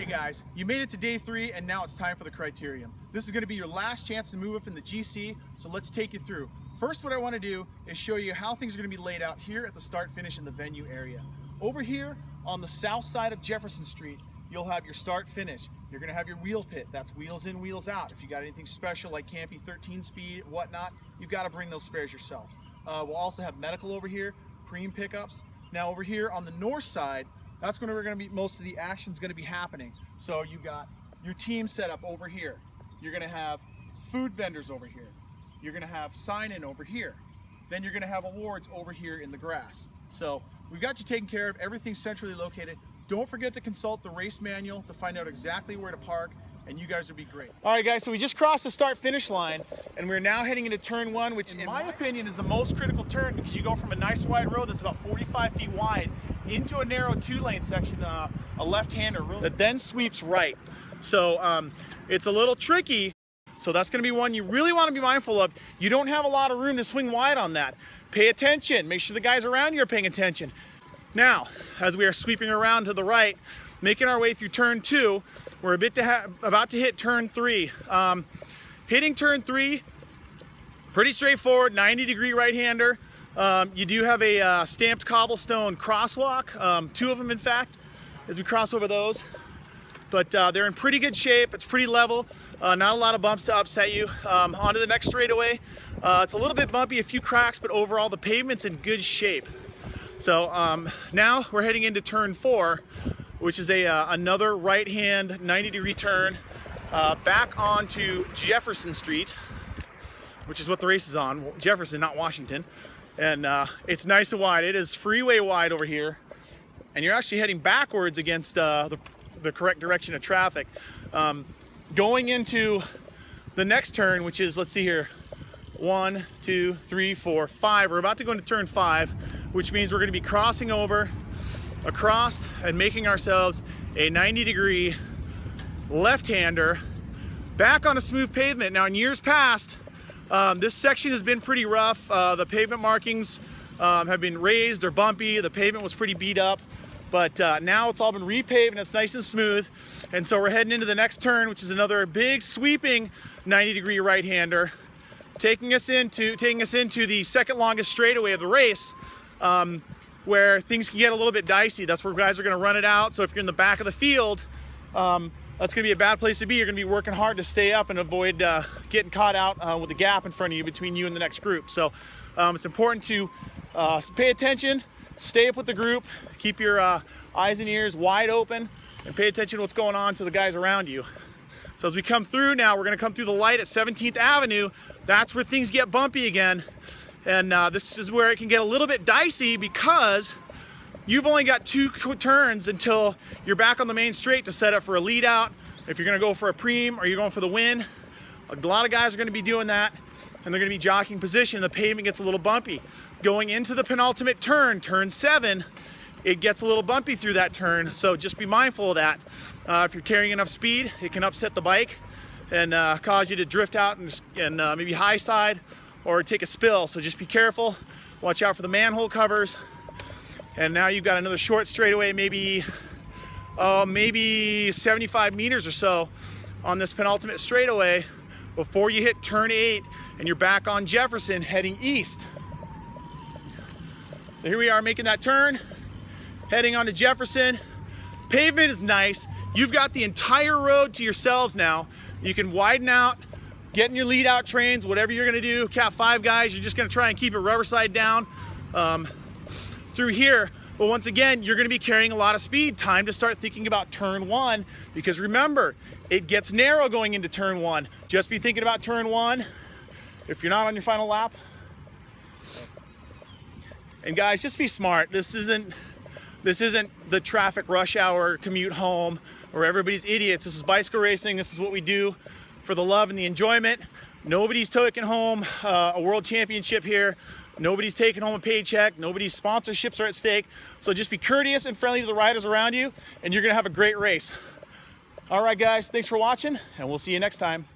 guys, you made it to day 3 and now it's time for the Criterium. This is going to be your last chance to move up in the GC, so let's take you through. First, what I want to do is show you how things are going to be laid out here at the start finish in the venue area. Over here on the south side of Jefferson Street, you'll have your start finish. You're going to have your wheel pit. That's wheels in, wheels out. If you got anything special like campy 13 speed, whatnot, you've got to bring those spares yourself. We'll also have medical over here, preem pickups. Now over here on the north side, that's where most of the action's going to be happening. So you got your team set up over here. You're going to have food vendors over here. You're going to have sign-in over here. Then you're going to have awards over here in the grass. So we've got you taken care of. Everything's centrally located. Don't forget to consult the race manual to find out exactly where to park, and you guys will be great. All right, guys, so we just crossed the start-finish line, and we're now heading into turn 1, which in my opinion is the most critical turn because you go from a nice wide road that's about 45 feet wide into a narrow 2-lane section, a left-hander that then sweeps right. So it's a little tricky. So that's going to be one you really want to be mindful of. You don't have a lot of room to swing wide on that. Pay attention. Make sure the guys around you are paying attention. Now, as we are sweeping around to the right, making our way through turn 2, we're about to hit turn 3. Hitting turn 3, pretty straightforward, 90-degree right-hander. You do have a stamped cobblestone crosswalk, 2 of them in fact, as we cross over those. But they're in pretty good shape. It's pretty level. Not a lot of bumps to upset you. Onto the next straightaway. It's a little bit bumpy, a few cracks, but overall the pavement's in good shape. So now we're heading into turn 4, which is another right-hand 90-degree turn back onto Jefferson Street, which is what the race is on. Jefferson, not Washington. And it's nice and wide. It is freeway wide over here. And you're actually heading backwards against the correct direction of traffic. Going into the next turn, which is, let's see here, 1, 2, 3, 4, 5. We're about to go into turn 5, which means we're going to be crossing over across and making ourselves a 90-degree left-hander back on a smooth pavement. Now in years past, this section has been pretty rough. The pavement markings have been raised, they're bumpy, the pavement was pretty beat up. But now it's all been repaved and it's nice and smooth. And so we're heading into the next turn, which is another big sweeping 90-degree right-hander, taking us into the second longest straightaway of the race, where things can get a little bit dicey. That's where guys are going to run it out. So if you're in the back of the field, that's going to be a bad place to be. You're going to be working hard to stay up and avoid getting caught out with a gap in front of you between you and the next group. So it's important to pay attention. Stay up with the group, keep your eyes and ears wide open, and pay attention to what's going on to the guys around you. So as we come through now, we're gonna come through the light at 17th Avenue. That's where things get bumpy again. And this is where it can get a little bit dicey because you've only got 2 turns until you're back on the main straight to set up for a lead out. If you're gonna go for a preem or you're going for the win, a lot of guys are gonna be doing that, and they're gonna be jockeying position. The pavement gets a little bumpy. Going into the penultimate turn, turn 7, it gets a little bumpy through that turn, so just be mindful of that. If you're carrying enough speed, it can upset the bike and cause you to drift out and maybe high side or take a spill, so just be careful. Watch out for the manhole covers. And now you've got another short straightaway, maybe 75 meters or so on this penultimate straightaway before you hit turn 8 and you're back on Jefferson heading east. So here we are making that turn, heading on to Jefferson. Pavement is nice. You've got the entire road to yourselves now. You can widen out, get in your lead out trains, whatever you're gonna do. Cat 5 guys, you're just gonna try and keep it rubber side down through here. But once again, you're gonna be carrying a lot of speed. Time to start thinking about turn 1, because remember, it gets narrow going into turn 1. Just be thinking about turn 1 if you're not on your final lap. And guys, just be smart. This isn't the traffic rush hour commute home where everybody's idiots. This is bicycle racing. This is what we do for the love and the enjoyment. Nobody's taking home a world championship here. Nobody's taking home a paycheck. Nobody's sponsorships are at stake. So just be courteous and friendly to the riders around you, and you're gonna have a great race. All right, guys, thanks for watching, and we'll see you next time.